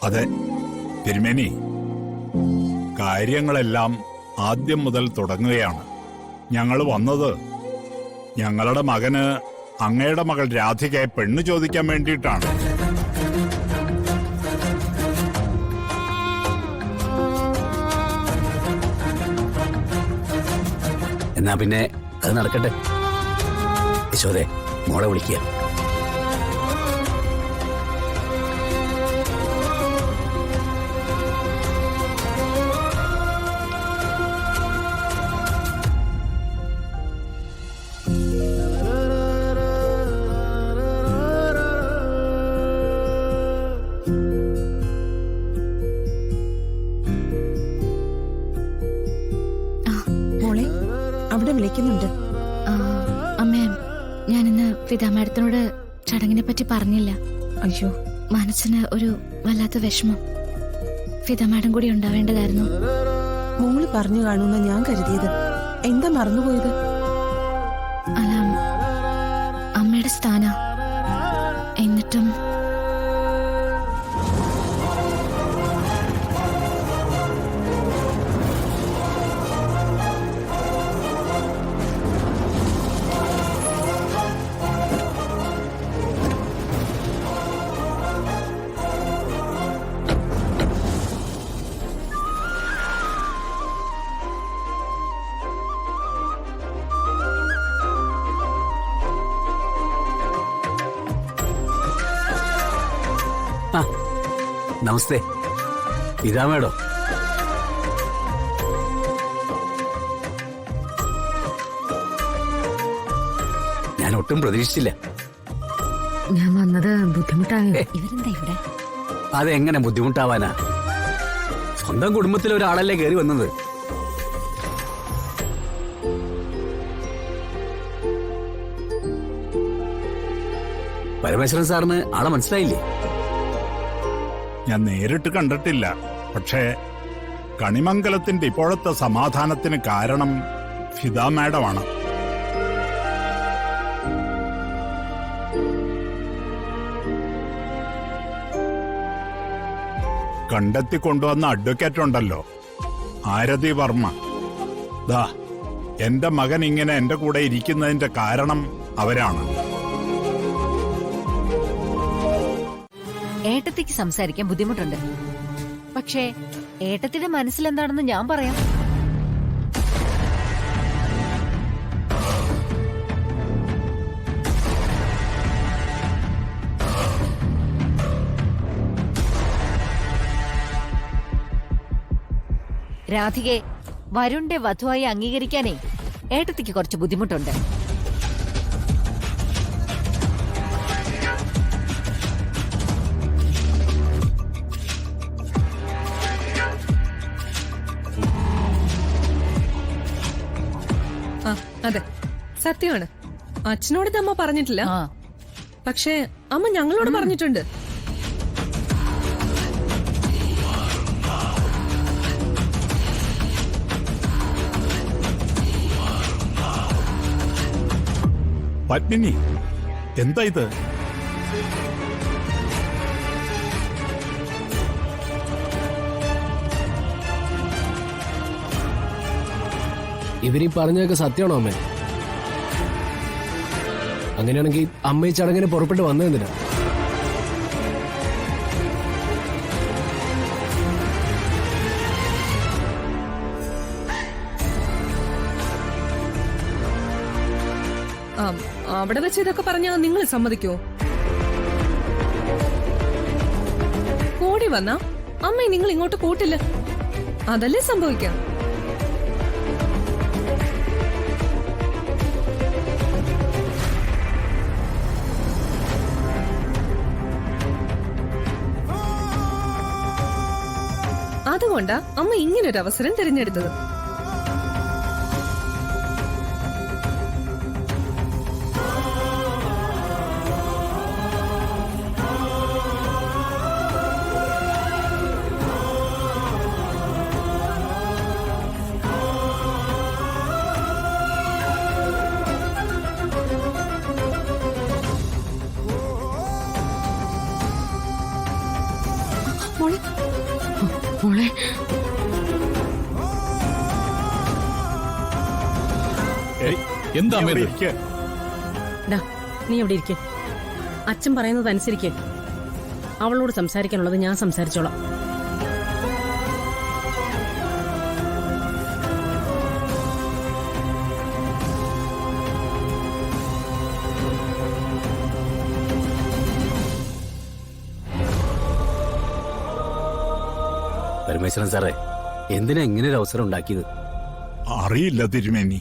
അതെ തിരുമേനി, കാര്യങ്ങളെല്ലാം ആദ്യം മുതൽ തുടങ്ങുകയാണ്. ഞങ്ങൾ വന്നത് ഞങ്ങളുടെ മകന് അങ്ങയുടെ മകൾ രാധികയെ പെണ്ണു ചോദിക്കാൻ വേണ്ടിയിട്ടാണ്. എന്നാ പിന്നെ അത് നടക്കട്ടെ. യശോദേ, മോളെ വിളിക്കുക. അവിടെ വിളിക്കുന്നുണ്ട്. അമ്മേ, ഞാനിന്ന് ഫിദ മാഡത്തിനോട് ചടങ്ങിനെ പറ്റി പറഞ്ഞില്ല. അയ്യോ, മനസ്സിന് ഒരു വല്ലാത്ത വിഷമം. ഫിദ മാഡം കൂടി ഉണ്ടാവേണ്ടതായിരുന്നു. മോള് പറഞ്ഞു കാണുന്ന ഞാൻ കരുതിയത്. എന്താ മറന്നുപോയത്? അല്ല, അമ്മയുടെ സ്ഥാന. എന്നിട്ടും നമസ്തേ. ഇതാ മേഡം. ഞാൻ ഒട്ടും പ്രതീക്ഷിച്ചില്ല. ഞാൻ വന്നത് ബുദ്ധിമുട്ടായോ? ഇവരെന്താ ഇവിടെ? അതെങ്ങനെ ബുദ്ധിമുട്ടാവാനാ? സ്വന്തം കുടുംബത്തിലെ ഒരാളല്ലേ കയറി വന്നത്. പരമേശ്വരൻ സാറിന് ആളെ മനസ്സിലായില്ലേ? ഞാൻ നേരിട്ട് കണ്ടിട്ടില്ല. പക്ഷേ കണിമംഗലത്തിന്റെ ഇപ്പോഴത്തെ സമാധാനത്തിന് കാരണം ഫിദ മാഡമാണ്. കണ്ടെത്തിക്കൊണ്ടുവന്ന അഡ്വക്കേറ്റ് ഉണ്ടല്ലോ, ആരതി വർമ്മ. ദാ, എന്റെ മകൻ ഇങ്ങനെ എന്റെ കൂടെ ഇരിക്കുന്നതിന്റെ കാരണം അവരാണ്. ഏട്ടത്തിക്ക് സംസാരിക്കാൻ ബുദ്ധിമുട്ടുണ്ട്. പക്ഷേ ഏട്ടത്തിന്റെ മനസ്സിലെന്താണെന്ന് ഞാൻ പറയാം. രാധികയെ വരുണിന്റെ വധുവായി അംഗീകരിക്കാനേ ഏട്ടത്തിക്ക് കുറച്ച് ബുദ്ധിമുട്ടുണ്ട്. അതെ, സത്യമാണ്. അച്ഛനോട് അമ്മ പറഞ്ഞിട്ടില്ല. പക്ഷേ അമ്മ ഞങ്ങളോട് പറഞ്ഞിട്ടുണ്ട്. പത്മിനി, എന്താ ഇത്? ഇവരീ പറഞ്ഞതൊക്കെ സത്യമാണോ അമ്മേ? അങ്ങനെയാണെങ്കിൽ അമ്മ ഈ ചടങ്ങിന് പുറപ്പെട്ട് വന്നതെന്തിനാ? അവിടെ വെച്ച് ഇതൊക്കെ പറഞ്ഞാ നിങ്ങൾ സമ്മതിക്കോ? കൂടി വന്നാ അമ്മയെ നിങ്ങൾ ഇങ്ങോട്ട് കൂട്ടില്ല. അതല്ലേ സംഭവിക്കാം. അതുകൊണ്ടാ അമ്മ ഇങ്ങനൊരു അവസരം തിരഞ്ഞെടുത്തത്. മോളെ എന്താ അമ്മേ ഇത്? ഇരിക്ക്. ഡാ നീ ഇവിടെ ഇരിക്കെ. അച്ഛൻ പറയുന്നത് അനുസരിക്കേ. അവളോട് സംസാരിക്കാനുള്ളത് ഞാൻ സംസാരിച്ചോളാം. പരമേശ്വരൻ സാറേ, എന്തിനാ ഇങ്ങനെ ഒരു അവസരം ഉണ്ടാക്കിയത്? അറിയില്ല തിരുമേനി.